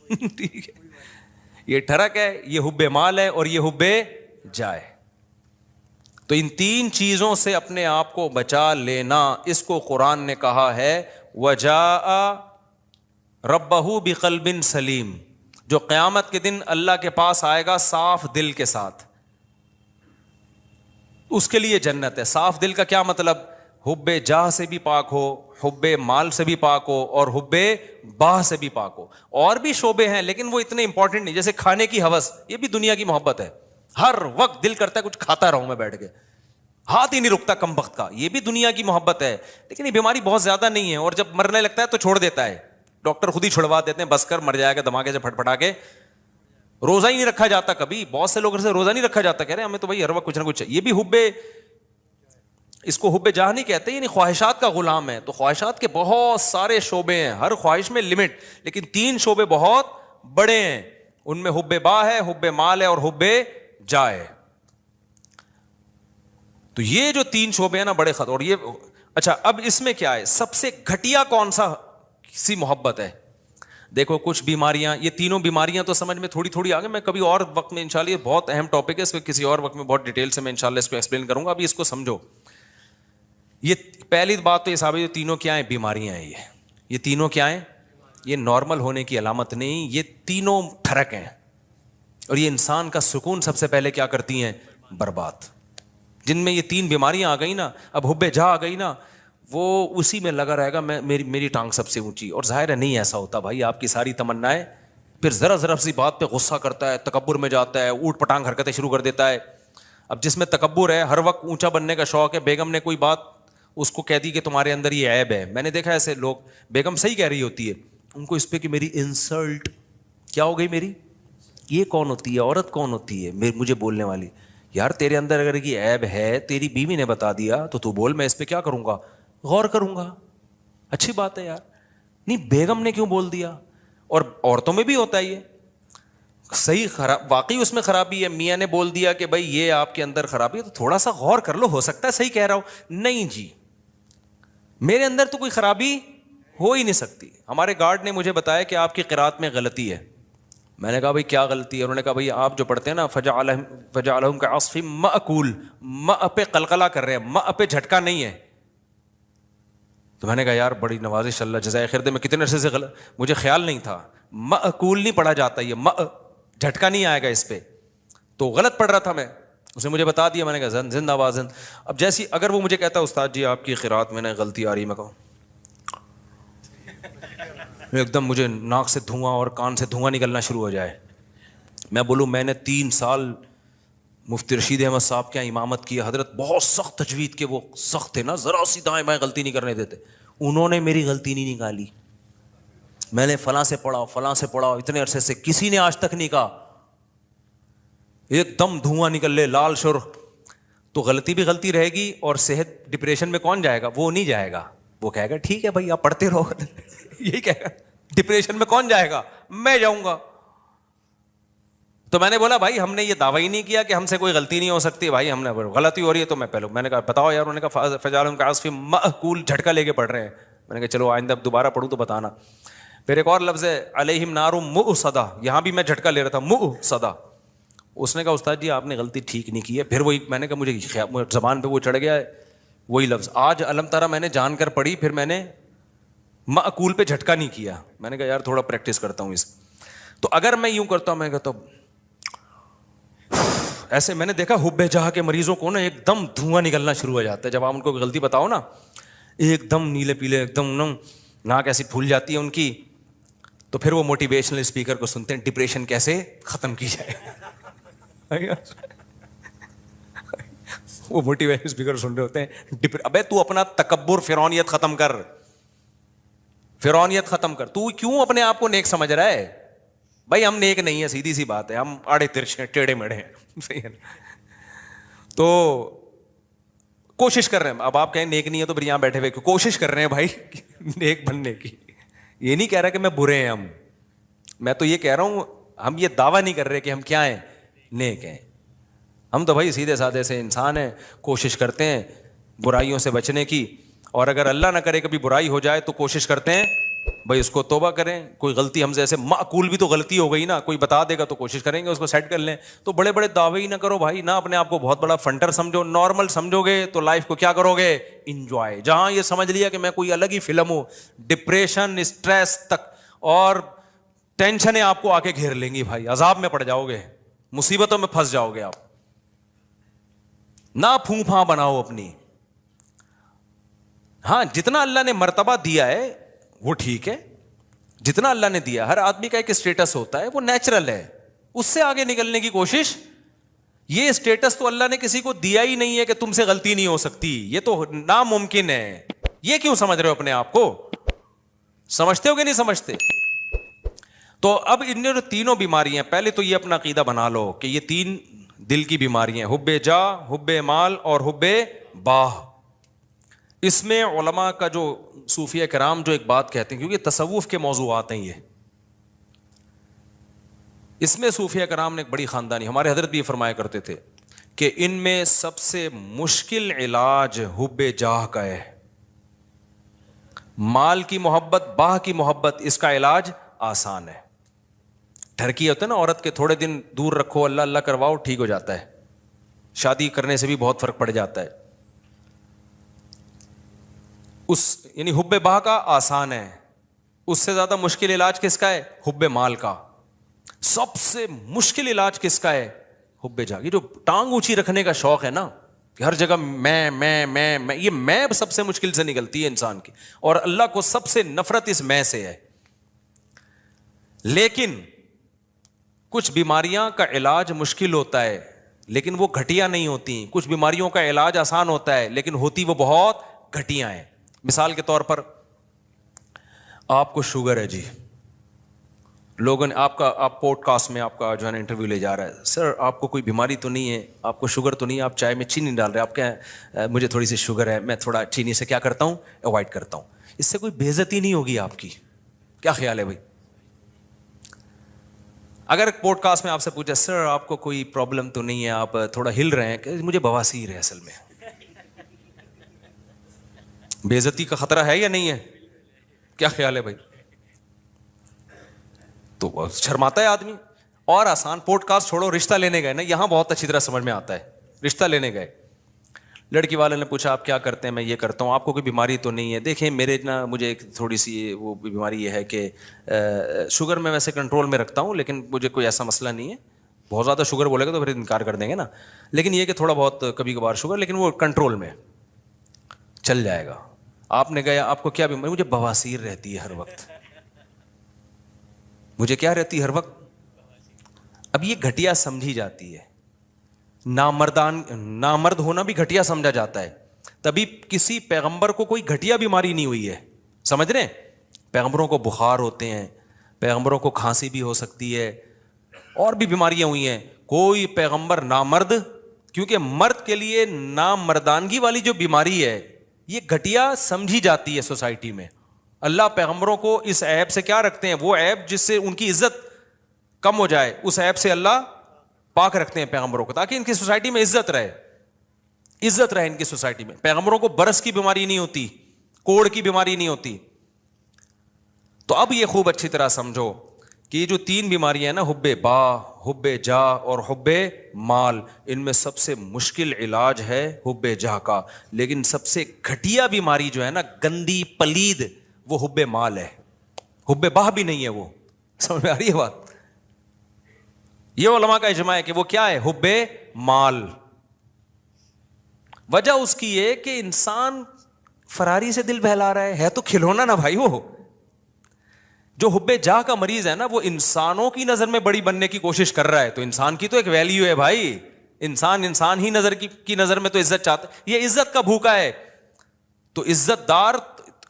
ٹھیک ہے، یہ ٹھرک ہے، یہ حب مال ہے اور یہ حب جائے۔ تو ان تین چیزوں سے اپنے آپ کو بچا لینا، اس کو قرآن نے کہا ہے وَجَاءَ رَبَّهُ بِقَلْبٍ سلیم، جو قیامت کے دن اللہ کے پاس آئے گا صاف دل کے ساتھ، اس کے لیے جنت ہے۔ صاف دل کا کیا مطلب؟ حب جاہ سے بھی پاک ہو، حب مال سے بھی پاک ہو اور حب باہ سے بھی پاک ہو۔ اور بھی شعبے ہیں لیکن وہ اتنے امپورٹنٹ نہیں، جیسے کھانے کی ہوس، یہ بھی دنیا کی محبت ہے، ہر وقت دل کرتا ہے کچھ کھاتا رہوں میں بیٹھ کے، ہاتھ ہی نہیں رکتا کم وقت کا، یہ بھی دنیا کی محبت ہے۔ لیکن یہ بیماری بہت زیادہ نہیں ہے، اور جب مرنے لگتا ہے تو چھوڑ دیتا ہے، ڈاکٹر خود ہی چھڑوا دیتے ہیں، بس کر مر جائے گا دھماکے سے پھٹ پھٹا کے۔ روزہ ہی نہیں رکھا جاتا کبھی، بہت سے لوگوں سے روزہ نہیں رکھا جاتا، کہہ رہے ہیں ہمیں تو بھائی ہر وقت کچھ نہ کچھ، یہ بھی حب، اس کو حب جاہ نہیں کہتے، یعنی خواہشات کا غلام ہے۔ تو خواہشات کے بہت سارے شعبے ہیں، ہر خواہش میں لمٹ، لیکن تین شعبے بہت بڑے ہیں، ان میں حب باہ ہے، حب مال ہے اور حب جاہ ہے۔ تو یہ جو تین شعبے ہیں نا بڑے خطر، اور یہ اچھا اب اس میں کیا ہے؟ سب سے گھٹیا کون سا سی محبت ہے؟ دیکھو کچھ بیماریاں، یہ تینوں بیماریاں تو سمجھ میں تھوڑی تھوڑی آگے، میں کبھی اور وقت میں انشاءاللہ، یہ بہت اہم ٹاپک ہے، اس کو کسی اور وقت میں بہت ڈیٹیل سے میں انشاءاللہ اس کو ایکسپلین کروں گا، ابھی اس کو سمجھو۔ یہ پہلی بات تو یہ صاحب، یہ تینوں کیا ہیں؟ بیماریاں ہیں۔ یہ تینوں کیا ہیں؟ یہ نارمل ہونے کی علامت نہیں، یہ تینوں ٹھرک ہیں، اور یہ انسان کا سکون سب سے پہلے کیا کرتی ہیں؟ برباد۔ جن میں یہ تین بیماریاں آ گئی نا، اب حب جاہ آ گئی نا، وہ اسی میں لگا رہے گا، میری ٹانگ سب سے اونچی، اور ظاہر ہے نہیں ایسا ہوتا بھائی، آپ کی ساری تمنائیں، پھر ذرا ذرا سی بات پہ غصہ کرتا ہے، تکبر میں جاتا ہے، اوٹ پٹانگ حرکتیں شروع کر دیتا ہے۔ اب جس میں تکبر ہے، ہر وقت اونچا بننے کا شوق ہے، بیگم نے کوئی بات اس کو کہہ دی کہ تمہارے اندر یہ عیب ہے، میں نے دیکھا ایسے لوگ، بیگم صحیح کہہ رہی ہوتی ہے، ان کو اس پہ کہ میری انسلٹ کیا ہو گئی، میری یہ کون ہوتی ہے، عورت کون ہوتی ہے مجھے بولنے والی؟ یار تیرے اندر اگر یہ عیب ہے، تیری بیوی نے بتا دیا تو بول، میں اس پہ کیا کروں گا؟ غور کروں گا، اچھی بات ہے یار، نہیں بیگم نے کیوں بول دیا؟ اور عورتوں میں بھی ہوتا ہے یہ صحیح، خراب واقعی اس میں خرابی ہے، میاں نے بول دیا کہ بھائی یہ آپ کے اندر خرابی ہے تو تھوڑا سا غور کر لو، ہو سکتا ہے صحیح کہہ رہا ہوں، نہیں جی میرے اندر تو کوئی خرابی ہو ہی نہیں سکتی۔ ہمارے گارڈ نے مجھے بتایا کہ آپ کی قرات میں غلطی ہے، میں نے کہا بھائی کیا غلطی ہے؟ انہوں نے کہا بھائی آپ جو پڑھتے ہیں نا فجعلہم کعصف مأکول، ماء پہ قلقلہ کر رہے ہیں، ماء پہ جھٹکا نہیں ہے۔ تو میں نے کہا یار بڑی نوازش، اللہ جزائے خیر دے، میں کتنے عرصے سے مجھے خیال نہیں تھا، مأکول نہیں پڑھا جاتا، یہ ماء جھٹکا نہیں آئے گا اس پہ. تو غلط پڑھ رہا تھا میں, اس نے مجھے بتا دیا, میں نے کہا زندہ باد زند. اب جیسی اگر وہ مجھے کہتا استاد جی آپ کی قرات میں نے غلطی آ رہی, میں کہوں ایک دم مجھے ناک سے دھواں اور کان سے دھواں نکلنا شروع ہو جائے, میں بولوں میں نے 3 سال مفتی رشید احمد صاحب کے یہاں امامت کی, حضرت بہت سخت تجوید کے, وہ سخت تھے نا, ذرا سی دائیں بائیں غلطی نہیں کرنے دیتے, انہوں نے میری غلطی نہیں نکالی. میں نے فلاں سے پڑھا فلاں سے پڑھا اتنے عرصے سے, کسی نے آج تک نہیں کہا ایک دم دھواں نکل لے لال شر. تو غلطی بھی غلطی رہے گی, اور صحت ڈپریشن میں کون جائے گا؟ وہ نہیں جائے گا, وہ کہے گا ٹھیک ہے بھائی آپ پڑھتے رہو. یہی کہے گا. ڈپریشن میں کون جائے گا؟ میں جاؤں گا. تو میں نے بولا بھائی ہم نے یہ دعویٰ ہی نہیں کیا کہ ہم سے کوئی غلطی نہیں ہو سکتی, بھائی ہم نے غلطی ہو رہی ہے تو میں نے کہا بتاؤ یار. انہوں نے کہا فجعلهم كعصف مأكول, جھٹکا لے کے پڑھ رہے ہیں. میں نے کہا چلو آئندہ دوبارہ پڑھوں تو بتانا. پھر ایک اور لفظ ہے علیہم نار مؤصدہ, یہاں بھی میں جھٹکا لے رہا تھا, مؤصدہ. اس نے کہا استاد جی آپ نے غلطی ٹھیک نہیں کی ہے. پھر وہی میں نے کہا مجھے زبان پہ وہ چڑھ گیا ہے وہی لفظ. آج علم تارا میں نے جان کر پڑھی, پھر میں نے مأکول پہ جھٹکا نہیں کیا. میں نے کہا یار تھوڑا پریکٹس کرتا ہوں اس. تو اگر میں یوں کرتا ہوں, میں کہتا ہوں ایسے, میں نے دیکھا حب جہاں کے مریضوں کو نا ایک دم دھواں نکلنا شروع ہو جاتا ہے جب آپ ان کو غلطی بتاؤ نا, ایک دم نیلے پیلے, ایک دم ناک ایسی پھول جاتی ہے ان کی. تو پھر وہ موٹیویشنل اسپیکر کو سنتے ہیں, ڈپریشن کیسے ختم کی جائے. وہ موٹیویشن اسپیکر سن رہے ہوتے ہیں, ابے تو اپنا تکبر فرعونیت ختم کر, فرعونیت ختم کر. تو کیوں اپنے آپ کو نیک سمجھ رہا ہے؟ بھائی ہم نیک نہیں ہے, سیدھی سی بات ہے, ہم آڑے ترچے ٹیڑھے میڑے ہیں. صحیح ہے نا؟ تو کوشش کر رہے ہیں. اب آپ کہیں نیک نہیں ہے تو پھر یہاں بیٹھے ہوئے کوشش کر رہے ہیں بھائی نیک بننے کی. یہ نہیں کہہ رہا کہ میں برے ہیں ہم, میں تو یہ کہہ رہا ہوں ہم یہ دعویٰ نہیں کر رہے کہ ہم کیا ہیں, نیک ہیں. ہم تو بھائی سیدھے سادے سے انسان ہیں, کوشش کرتے ہیں برائیوں سے بچنے کی, اور اگر اللہ نہ کرے کبھی برائی ہو جائے تو کوشش کرتے ہیں بھائی اس کو توبہ کریں. کوئی غلطی ہم سے ایسے معقول بھی تو غلطی ہو گئی نا, کوئی بتا دے گا تو کوشش کریں گے اس کو سیٹ کر لیں. تو بڑے بڑے دعوے ہی نہ کرو بھائی, نہ اپنے آپ کو بہت بڑا فنٹر سمجھو. نارمل سمجھو گے تو لائف کو کیا کرو گے, انجوائے. جہاں یہ سمجھ لیا کہ میں کوئی الگ ہی فلم ہوں, ڈپریشن اسٹریس تک اور ٹینشنیں آپ کو آ کے گھیر لیں گی بھائی, عذاب میں پڑ جاؤ گے, مصیبتوں میں پھنس جاؤ گے آپ. نہ پھوں پھاں بناؤ اپنی. ہاں جتنا اللہ نے مرتبہ دیا ہے وہ ٹھیک ہے, جتنا اللہ نے دیا. ہر آدمی کا ایک اسٹیٹس ہوتا ہے, وہ نیچرل ہے, اس سے آگے نکلنے کی کوشش. یہ اسٹیٹس تو اللہ نے کسی کو دیا ہی نہیں ہے کہ تم سے غلطی نہیں ہو سکتی, یہ تو ناممکن ہے. یہ کیوں سمجھ رہے ہو اپنے آپ کو؟ سمجھتے ہو کہ نہیں سمجھتے؟ تو اب ان جو تینوں بیماریاں, پہلے تو یہ اپنا عقیدہ بنا لو کہ یہ 3 دل کی بیماریاں, حب جا, حب مال اور حب باہ. اس میں علماء کا جو صوفیہ کرام جو ایک بات کہتے ہیں, کیونکہ تصوف کے موضوعات ہیں یہ, اس میں صوفیہ کرام نے ایک بڑی خاندانی, ہمارے حضرت بھی یہ فرمایا کرتے تھے کہ ان میں سب سے مشکل علاج حب جاہ کا ہے. مال کی محبت, باہ کی محبت, اس کا علاج آسان ہے. ٹھرکی ہوتا ہے نا عورت کے, تھوڑے دن دور رکھو, اللہ اللہ کرواؤ, ٹھیک ہو جاتا ہے. شادی کرنے سے بھی بہت فرق پڑ جاتا ہے. یعنی حب باہ کا آسان ہے. اس سے زیادہ مشکل علاج کس کا ہے؟ حب مال کا. سب سے مشکل علاج کس کا ہے؟ حب جاہ. یہ جو ٹانگ اونچی رکھنے کا شوق ہے نا, کہ ہر جگہ میں, یہ میں سب سے مشکل سے نکلتی ہے انسان کی, اور اللہ کو سب سے نفرت اس میں سے ہے. لیکن کچھ بیماریاں کا علاج مشکل ہوتا ہے لیکن وہ گھٹیا نہیں ہوتی. کچھ بیماریوں کا علاج آسان ہوتا ہے لیکن ہوتی وہ بہت گھٹیا ہیں. مثال کے طور پر آپ کو شوگر ہے جی, لوگوں نے آپ پوڈ کاسٹ میں آپ کا جو ہے نا انٹرویو لے جا رہا ہے, سر آپ کو کوئی بیماری تو نہیں ہے, آپ کو شوگر تو نہیں ہے, آپ چائے میں چینی ڈال رہے ہیں, آپ کیا مجھے تھوڑی سی شوگر ہے, میں تھوڑا چینی سے کیا کرتا ہوں, اوائڈ کرتا ہوں. اس سے کوئی بے عزتی نہیں ہوگی آپ کی. کیا خیال ہے بھائی؟ اگر پوڈ کاسٹ میں آپ سے پوچھا سر آپ کو کوئی پرابلم تو نہیں ہے, آپ تھوڑا ہل رہے ہیں, کہ مجھے بواسیر ہے اصل میں, بے عزتی کا خطرہ ہے یا نہیں ہے؟ کیا خیال ہے بھائی؟ تو شرماتا ہے آدمی. اور آسان, پوڈ کاسٹ چھوڑو, رشتہ لینے گئے نا, یہاں بہت اچھی طرح سمجھ میں آتا ہے. رشتہ لینے گئے, لڑکی والے نے پوچھا آپ کیا کرتے ہیں؟ میں یہ کرتا ہوں. آپ کو کوئی بیماری تو نہیں ہے؟ دیکھیں میرے نا مجھے ایک تھوڑی سی وہ بیماری یہ ہے کہ شوگر میں ویسے کنٹرول میں رکھتا ہوں, لیکن مجھے کوئی ایسا مسئلہ نہیں ہے. بہت زیادہ شوگر بولے گا تو پھر انکار کر دیں گے نا, لیکن یہ کہ تھوڑا بہت کبھی کبھار شوگر, لیکن وہ کنٹرول میں چل جائے گا. آپ نے کہا آپ کو کیا بیماری؟ مجھے بواسیر رہتی ہے ہر وقت. مجھے کیا رہتی ہے ہر وقت؟ اب یہ گھٹیا سمجھی جاتی ہے. نامرد ہونا بھی گھٹیا سمجھا جاتا ہے. تبھی کسی پیغمبر کو کوئی گھٹیا بیماری نہیں ہوئی ہے, سمجھ رہے ہیں؟ پیغمبروں کو بخار ہوتے ہیں, پیغمبروں کو کھانسی بھی ہو سکتی ہے, اور بھی بیماریاں ہوئی ہیں. کوئی پیغمبر نامرد, کیونکہ مرد کے لیے نامردانگی والی جو بیماری ہے یہ گھٹیا سمجھی جاتی ہے سوسائٹی میں. اللہ پیغمبروں کو اس عیب سے کیا رکھتے ہیں؟ وہ عیب جس سے ان کی عزت کم ہو جائے, اس عیب سے اللہ پاک رکھتے ہیں پیغمبروں کو, تاکہ ان کی سوسائٹی میں عزت رہے ان کی سوسائٹی میں. پیغمبروں کو برس کی بیماری نہیں ہوتی, کوڑ کی بیماری نہیں ہوتی. تو اب یہ خوب اچھی طرح سمجھو کہ یہ جو 3 بیماریاں ہیں نا, حب با, حب جا اور حب مال, ان میں سب سے مشکل علاج ہے حب جا کا. لیکن سب سے گھٹیا بیماری جو ہے نا, گندی پلید, وہ حب مال ہے. حب با بھی نہیں ہے وہ. سمجھ میں آ رہی ہے بات؟ یہ علماء کا اجماع ہے کہ وہ کیا ہے؟ حب مال. وجہ اس کی یہ کہ انسان فراری سے دل بہلا رہا ہے تو کھلونا نا بھائی. وہ جو حب جاہ کا مریض ہے نا, وہ انسانوں کی نظر میں بڑی بننے کی کوشش کر رہا ہے. تو انسان کی تو ایک ویلیو ہے بھائی, انسان ہی نظر کی نظر میں تو عزت چاہتا ہے. یہ عزت کا بھوکا ہے, تو عزت دار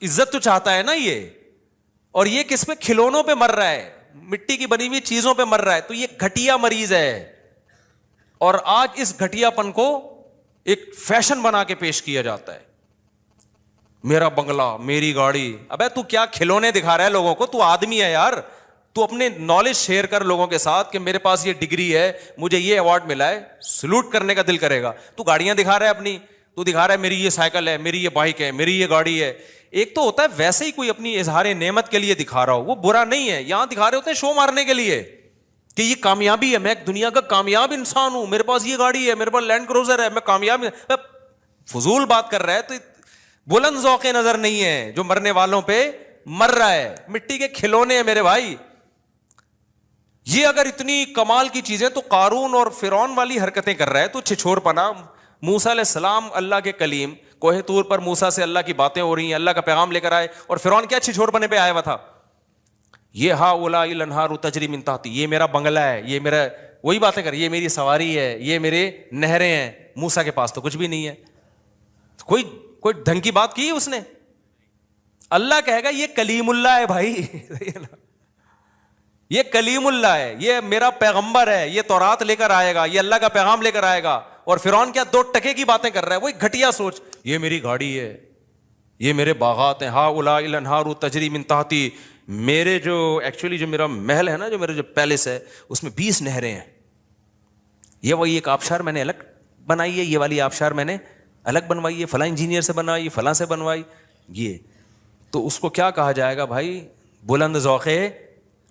عزت تو چاہتا ہے نا یہ. اور یہ کس پہ؟ کھلونوں پہ مر رہا ہے, مٹی کی بنی ہوئی چیزوں پہ مر رہا ہے. تو یہ گھٹیا مریض ہے. اور آج اس گھٹیا پن کو ایک فیشن بنا کے پیش کیا جاتا ہے. میرا بنگلہ, میری گاڑی. ابے تو کیا کھلونے دکھا رہا ہے لوگوں کو؟ تو آدمی ہے یار. تو اپنے نالج شیئر کر لوگوں کے ساتھ کہ میرے پاس یہ ڈگری ہے, مجھے یہ ایوارڈ ملا ہے, سلوٹ کرنے کا دل کرے گا. تو گاڑیاں دکھا رہا ہے اپنی, تو دکھا رہا ہے میری یہ سائیکل ہے, میری یہ بائک ہے, میری یہ گاڑی ہے. ایک تو ہوتا ہے ویسے ہی کوئی اپنی اظہار نعمت کے لیے دکھا رہا ہو, وہ برا نہیں ہے. یہاں دکھا رہے ہوتے ہیں شو مارنے کے لیے کہ یہ کامیابی ہے, میں دنیا کا کامیاب انسان ہوں, میرے پاس یہ گاڑی ہے, میرے پاس لینڈ کروزر ہے, میں کامیاب. فضول بات کر رہا ہے. تو بلند ذوق نظر نہیں ہے جو مرنے والوں پہ مر رہا ہے. مٹی کے کھلونے ہیں میرے بھائی. یہ اگر اتنی کمال کی چیزیں تو قارون اور فرعون والی حرکتیں کر رہا ہے تو چھچور پنا. موسیٰ علیہ السلام اللہ کے کلیم, کوہ طور پر موسیٰ سے اللہ کی باتیں ہو رہی ہیں, اللہ کا پیغام لے کر آئے, اور فرعون کیا چھچور پنے پہ آیا ہوا تھا؟ یہ ہا اولائی الانہار تجری من تحتی, یہ میرا بنگلہ ہے, یہ میرا, وہی باتیں کر, یہ میری سواری ہے, یہ میرے نہریں ہیں. موسیٰ کے پاس تو کچھ بھی نہیں ہے. کوئی ڈھنگ کی بات کی اس نے؟ اللہ کہے گا یہ کلیم اللہ ہے بھائی. یہ کلیم اللہ ہے, یہ میرا پیغمبر ہے, یہ تورات لے کر آئے گا, یہ اللہ کا پیغام لے کر آئے گا. اور فرعون کیا 2 ٹکے کی باتیں کر رہا ہے, وہی گھٹیا سوچ. یہ میری گاڑی ہے, یہ میرے باغات ہیں, ہا اولائی الانہار تجری من تحتی, میرے جو ایکچولی جو میرا محل ہے نا, جو میرا جو پیلس ہے, اس میں 20 نہریں ہیں. یہ وہی ایک آبشار میں نے الگ بنائی ہے, یہ والی آبشار میں نے الگ بنوائی ہے, فلاں انجینئر سے بنوائی, فلاں سے بنوائی. یہ تو اس کو کیا کہا جائے گا بھائی؟ بلند ذوق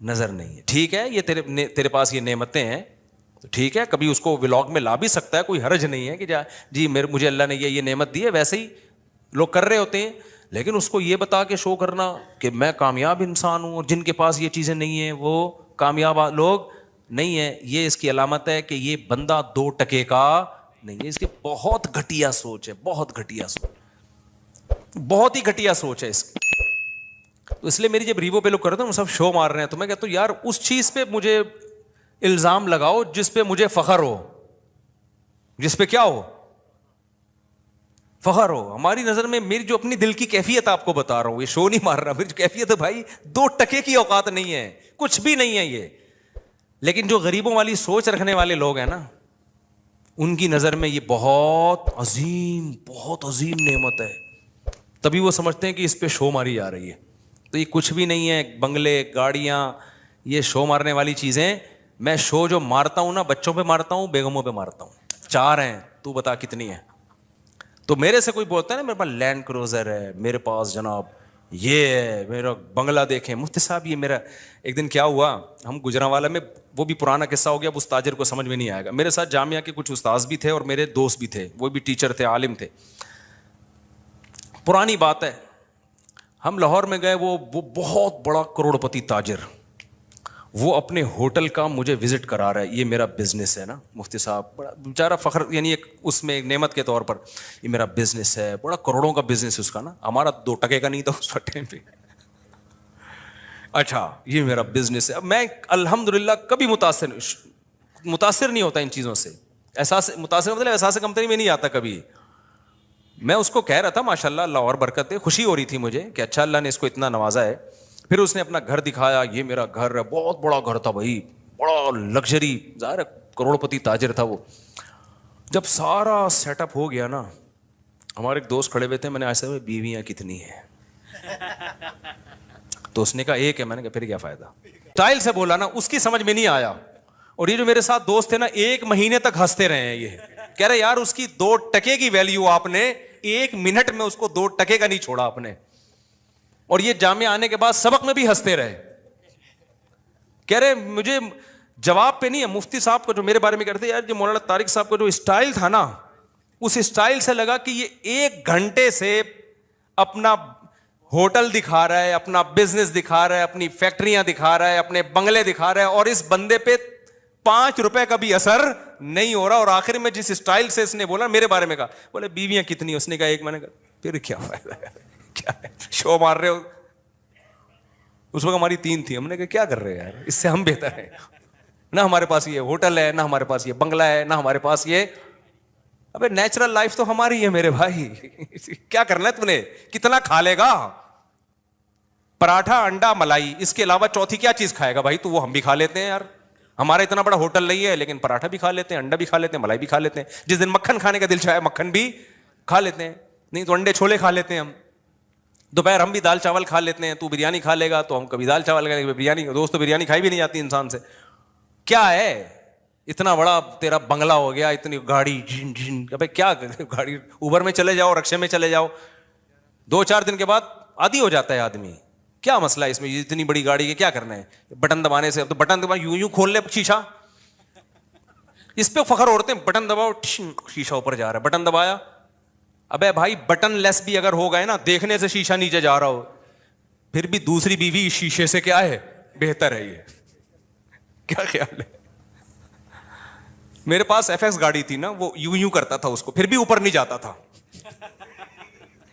نظر نہیں ہے. ٹھیک ہے, یہ تیرے پاس یہ نعمتیں ہیں, ٹھیک ہے, کبھی اس کو ولاگ میں لا بھی سکتا ہے, کوئی حرج نہیں ہے کہ جی مجھے اللہ نے یہ نعمت دی ہے. ویسے ہی لوگ کر رہے ہوتے ہیں, لیکن اس کو یہ بتا کے شو کرنا کہ میں کامیاب انسان ہوں, اور جن کے پاس یہ چیزیں نہیں ہیں وہ کامیاب لوگ نہیں ہیں, یہ اس کی علامت ہے کہ یہ بندہ 2 ٹکے کا نہیں ہے. اس کی بہت گھٹیا سوچ ہے, بہت گھٹیا سوچ, بہت ہی گھٹیا سوچ ہے اس کی. تو اس لیے میری جب ریوو پہ لوگ کرتے ہیں سب شو مار رہے ہیں, تو میں کہتا ہوں یار اس چیز پہ مجھے الزام لگاؤ جس پہ مجھے فخر ہو, جس پہ کیا ہو؟ فخر ہو. ہماری نظر میں میری جو اپنی دل کی کیفیت آپ کو بتا رہا ہوں, یہ شو نہیں مار رہا, میری جو کیفیت ہے بھائی 2 ٹکے کی اوقات نہیں ہے, کچھ بھی نہیں ہے یہ. لیکن جو غریبوں والی سوچ رکھنے والے لوگ ہیں نا, ان کی نظر میں یہ بہت عظیم نعمت ہے. تبھی وہ سمجھتے ہیں کہ اس پہ شو ماری جا رہی ہے. تو یہ کچھ بھی نہیں ہے. بنگلے, گاڑیاں, یہ شو مارنے والی چیزیں. میں شو جو مارتا ہوں نا, بچوں پہ مارتا ہوں, بیگموں پہ مارتا ہوں. 4 ہیں, تو بتا کتنی ہیں. تو میرے سے کوئی بولتا ہے نا میرے پاس لینڈ کروزر ہے, میرے پاس جناب یہ میرا بنگلہ دیکھیں مفتی صاحب. یہ میرا ایک دن کیا ہوا, ہم گجرانوالہ میں, وہ بھی پرانا قصہ ہو گیا, اب اس تاجر کو سمجھ میں نہیں آئے گا. میرے ساتھ جامعہ کے کچھ استاذ بھی تھے اور میرے دوست بھی تھے, وہ بھی ٹیچر تھے, عالم تھے. پرانی بات ہے, ہم لاہور میں گئے, وہ بہت بڑا کروڑ پتی تاجر, وہ اپنے ہوٹل کا مجھے وزٹ کرا رہا ہے. یہ میرا بزنس ہے نا مفتی صاحب, بڑا بیچارہ فخر, یعنی ایک اس میں ایک نعمت کے طور پر, یہ میرا بزنس ہے, بڑا کروڑوں کا بزنس ہے اس کا نا, ہمارا 2 ٹکے کا نہیں تھا اس ٹائم پہ. اچھا یہ میرا بزنس ہے. میں الحمدللہ کبھی متاثر نہیں ہوتا ان چیزوں سے, احساس متاثر مطلب احساس کمتری میں نہیں آتا کبھی. میں اس کو کہہ رہا تھا ماشاء اللہ, اللہ اور برکت دے, خوشی ہو رہی تھی مجھے کہ اچھا اللہ نے اس کو اتنا نوازا ہے. پھر اس نے اپنا گھر دکھایا, یہ میرا گھر ہے, بہت بڑا گھر تھا بھائی, بڑا لگژری, ظاہر ہے کروڑ پتی تاجر تھا وہ. جب سارا سیٹ اپ ہو گیا نا, ہمارے ایک دوست کھڑے ہوئے تھے, میں نے ایسے بیویاں کتنی ہیں, تو اس نے کہا ایک ہے. میں نے کہا پھر کیا فائدہ, اسٹائل سے بولا نا, اس کی سمجھ میں نہیں آیا. اور یہ جو میرے ساتھ دوست تھے نا, 1 مہینے تک ہنستے رہے ہیں. یہ کہہ رہے یار اس کی 2 ٹکے کی ویلیو آپ نے 1 منٹ میں اس کو 2 ٹکے کا نہیں چھوڑا آپ نے. اور یہ جامعہ آنے کے بعد سبق میں بھی ہنستے رہے. کہہ رہے مجھے جواب پہ نہیں ہے. مفتی صاحب کو جو میرے بارے میں کہتے یار, جو مولانا طارق صاحب کا جو اسٹائل تھا نا, اس اسٹائل سے لگا کہ یہ 1 گھنٹے سے اپنا ہوٹل دکھا رہا ہے, اپنا بزنس دکھا رہا ہے, اپنی فیکٹریاں دکھا رہا ہے, اپنے بنگلے دکھا رہا ہے, اور اس بندے پہ 5 روپے کا بھی اثر نہیں ہو رہا. اور آخر میں جس اسٹائل سے اس نے بولا میرے بارے میں کہا, بولے بیویاں کتنی, اس نے کہا 1. میں نے کہا پھر کیا فائدہ ہے, کیا ہے شو مار رہے ہو. اس وقت ہماری 3 تھی. ہم نے کہا کیا کر رہے ہیں یار, اس سے ہم بہتر ہیں. نہ ہمارے پاس یہ ہوٹل ہے, نہ ہمارے پاس یہ بنگلہ ہے, نہ ہمارے پاس یہ, ابے نیچرل لائف تو ہماری ہے میرے بھائی. کیا کرنا ہے تم نے, کتنا کھا لے گا, پراٹھا انڈا ملائی, اس کے علاوہ چوتھی کیا چیز کھائے گا بھائی تو. وہ ہم بھی کھا لیتے ہیں یار, ہمارا اتنا بڑا ہوٹل نہیں ہے, لیکن پراٹھا بھی کھا لیتے ہیں, انڈا بھی کھا لیتے ہیں, ملائی بھی کھا لیتے ہیں. جس دن مکھن کھانے کا دل چاہے مکھن بھی کھا لیتے ہیں, نہیں تو انڈے چھولے کھا لیتے ہیں ہم. دوپہر ہم بھی دال چاول کھا لیتے ہیں, تو بریانی کھا لے گا تو ہم کبھی دال چاول کھائیں گے. بریانی دوست تو بریانی کھائی بھی نہیں جاتی انسان سے. کیا ہے اتنا بڑا تیرا بنگلہ ہو گیا, اتنی گاڑی, جھن جھن, ابے کیا گاڑی, اوبر میں چلے جاؤ, رکشے میں چلے جاؤ, 2-4 دن کے بعد عادی ہو جاتا ہے آدمی. کیا مسئلہ ہے اس میں, اتنی بڑی گاڑی کے کیا کرنا ہے, بٹن دبانے سے. اب تو بٹن دبا یوں کھول لے شیشہ, اس پہ فخر اڑتے ہیں, بٹن دباؤ شیشہ اوپر جا رہا ہے, بٹن دبایا. ابے بھائی بٹن لیس بھی اگر ہو گئے نا, دیکھنے سے شیشہ نیچے جا رہا ہو, پھر بھی دوسری بیوی شیشے سے کیا ہے بہتر ہے. یہ کیا خیال ہے. میرے پاس FX گاڑی تھی نا, وہ یوں کرتا تھا اس کو, پھر بھی اوپر نہیں جاتا تھا.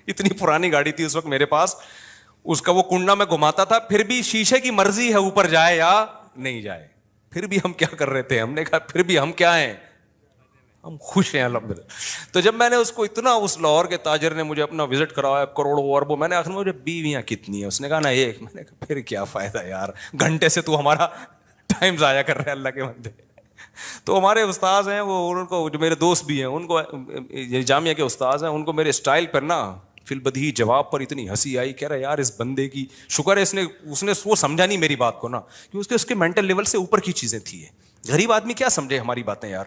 اتنی پرانی گاڑی تھی اس وقت میرے پاس, اس کا وہ کنڈا میں گھماتا تھا, پھر بھی شیشے کی مرضی ہے اوپر جائے یا نہیں جائے. پھر بھی ہم کیا کر رہے تھے, ہم نے کہا پھر بھی ہم کیا ہیں, ہم خوش ہیں الحمدللہ. تو جب میں نے اس کو اتنا, اس لاہور کے تاجر نے مجھے اپنا وزٹ کرایا, کروڑوں اربوں, میں نے آخر مجھے بیویاں کتنی ہیں, اس نے کہا نا 1. میں نے کہا پھر کیا فائدہ یار, گھنٹے سے تو ہمارا ٹائم ضائع کر رہے ہیں اللہ کے بندے. تو ہمارے استاذ ہیں وہ, ان کو جو میرے دوست بھی ہیں, ان کو جامعہ کے استاذ ہیں, ان کو میرے اسٹائل پر نا فی البدیہی جواب پر اتنی ہنسی آئی. کہہ رہا یار اس بندے کی شکر ہے اس نے وہ سمجھا نہیں میری بات کو نا, کہ اس کے مینٹل لیول سے اوپر کی چیزیں تھی. غریب آدمی کیا سمجھے ہماری باتیں یار,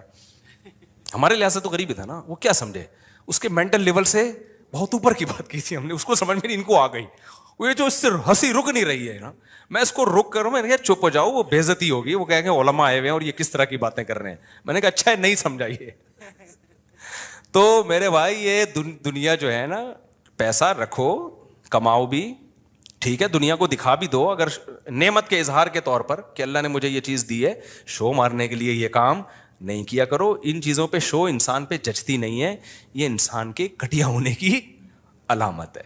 ہمارے لحاظ سے تو غریب ہی تھا نا, وہ کیا سمجھے, اس کے مینٹل لیول سے بہت اوپر کی بات کی تھی ہم نے, اس کو سمجھ میں نہیں, ان کو آ گئی. وہ جو اس سے ہنسی رک نہیں رہی ہے نا, میں اس کو رک کروں, میں نے کہا چپ ہو جاؤ, وہ بے عزتی ہوگی, وہ کہیں گے علماء آئے ہوئے ہیں اور یہ کس طرح کی باتیں کر رہے ہیں. میں نے کہا اچھا ہے نہیں سمجھا یہ. تو میرے بھائی یہ دنیا جو ہے نا, پیسہ رکھو, کماؤ بھی ٹھیک ہے, دنیا کو دکھا بھی دو اگر نعمت کے اظہار کے طور پر کہ اللہ نے مجھے یہ چیز دی ہے, شو مارنے کے لیے یہ کام نہیں کیا کرو. ان چیزوں پہ شو انسان پہ جچتی نہیں ہے, یہ انسان کے گھٹیا ہونے کی علامت ہے.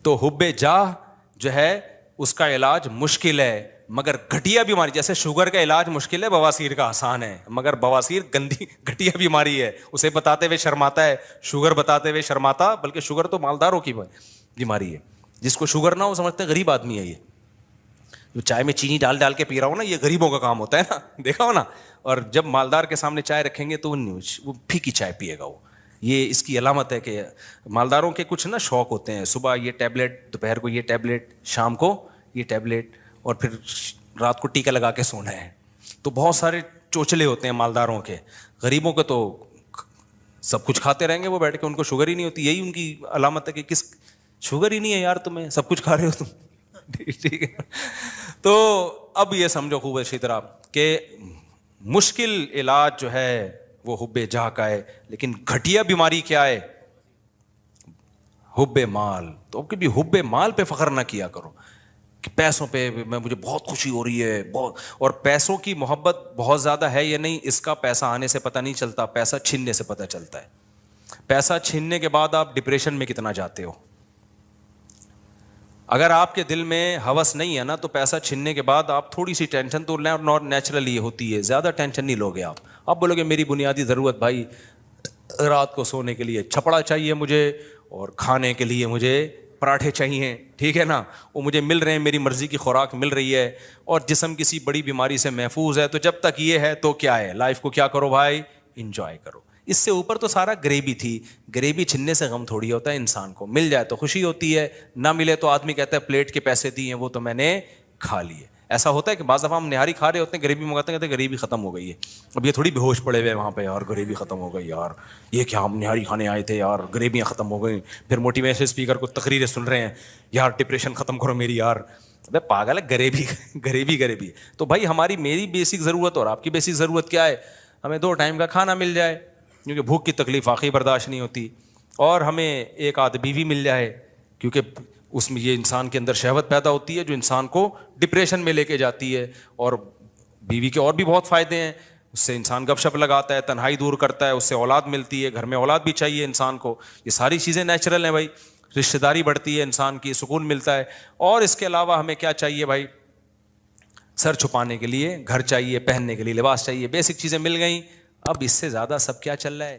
تو حب جاہ جو ہے اس کا علاج مشکل ہے, مگر گھٹیا بیماری, جیسے شوگر کا علاج مشکل ہے, بواسیر کا آسان ہے. مگر بواسیر گندی گھٹیا بیماری ہے, اسے بتاتے ہوئے شرماتا ہے, شوگر بتاتے ہوئے شرماتا. بلکہ شوگر تو مالداروں کی بیماری ہے, جس کو شوگر نہ ہو سمجھتے ہیں غریب آدمی ہے. یہ جو چائے میں چینی ڈال کے پی رہا ہو نا, یہ غریبوں کا کام ہوتا ہے نا, دیکھا ہو نا. اور جب مالدار کے سامنے چائے رکھیں گے تو وہ پھیکی چائے پیے گا. وہ یہ اس کی علامت ہے کہ مالداروں کے کچھ نا شوق ہوتے ہیں, صبح یہ ٹیبلٹ, دوپہر کو یہ ٹیبلٹ, شام کو یہ ٹیبلٹ, اور پھر رات کو ٹیکا لگا کے سونا ہے. تو بہت سارے چوچلے ہوتے ہیں مالداروں کے. غریبوں کے تو سب کچھ کھاتے رہیں گے وہ بیٹھ کے, ان کو شوگر ہی نہیں ہوتی. یہی ان کی علامت ہے کہ شوگر ہی نہیں ہے یار تمہیں, سب کچھ کھا رہے ہو تم. ٹھیک ہے. تو اب یہ سمجھو خوب اچھی طرح کہ مشکل علاج جو ہے وہ حب جاہ کا ہے, لیکن گھٹیا بیماری کیا ہے؟ حب مال. تو کبھی حب مال پہ فخر نہ کیا کرو کہ پیسوں پہ مجھے بہت خوشی ہو رہی ہے بہت, اور پیسوں کی محبت بہت زیادہ ہے یا نہیں اس کا پیسہ آنے سے پتہ نہیں چلتا, پیسہ چھیننے سے پتہ چلتا ہے. پیسہ چھیننے کے بعد آپ ڈپریشن میں کتنا جاتے ہو. اگر آپ کے دل میں ہوس نہیں ہے نا تو پیسہ چھیننے کے بعد آپ تھوڑی سی ٹینشن تو نیچرلی ہوتی ہے, زیادہ ٹینشن نہیں لوگے آپ بولو گے میری بنیادی ضرورت بھائی رات کو سونے کے لیے چھپڑا چاہیے مجھے, اور کھانے کے لیے مجھے پراٹھے چاہیے, ٹھیک ہے نا, وہ مجھے مل رہے ہیں, میری مرضی کی خوراک مل رہی ہے, اور جسم کسی بڑی بیماری سے محفوظ ہے. تو جب تک یہ ہے تو کیا ہے, لائف کو کیا کرو بھائی, انجوائے کرو. اس سے اوپر تو سارا غریبی تھی. غریبی چھننے سے غم تھوڑی ہوتا ہے انسان کو, مل جائے تو خوشی ہوتی ہے, نہ ملے تو آدمی کہتا ہے پلیٹ کے پیسے دیے وہ تو میں نے کھا لیے. ایسا ہوتا ہے کہ بعض دفعہ ہم نہاری کھا رہے ہوتے ہیں, غریبی منگاتے ہیں, کہتے ہیں غریبی ختم ہو گئی ہے. اب یہ تھوڑی بے ہوش پڑے ہوئے وہاں پہ یار غریبی ختم ہو گئی یار, یہ کیا ہم نہاری کھانے آئے تھے یار غریبیاں ختم ہو گئیں, پھر موٹیویشن اسپیکر کو تقریریں سن رہے ہیں یار ڈپریشن ختم کرو میری یار. ابے پاگل ہے, غریبی. تو بھائی میری بیسک ضرورت اور آپ کی بیسک ضرورت کیا ہے؟ ہمیں 2 ٹائم کا کھانا مل جائے, کیونکہ بھوک کی تکلیف واقعی برداشت نہیں ہوتی, اور ہمیں ایک آدھ بیوی مل جائے, کیونکہ اس میں یہ انسان کے اندر شہوت پیدا ہوتی ہے جو انسان کو ڈپریشن میں لے کے جاتی ہے. اور بیوی کے اور بھی بہت فائدے ہیں, اس سے انسان گپ شپ لگاتا ہے, تنہائی دور کرتا ہے, اس سے اولاد ملتی ہے, گھر میں اولاد بھی چاہیے انسان کو. یہ ساری چیزیں نیچرل ہیں بھائی, رشتہ داری بڑھتی ہے انسان کی, سکون ملتا ہے. اور اس کے علاوہ ہمیں کیا چاہیے بھائی, سر چھپانے کے لیے گھر چاہیے, پہننے کے لیے لباس چاہیے, بیسک چیزیں مل گئیں. اب اس سے زیادہ سب کیا چل رہا ہے؟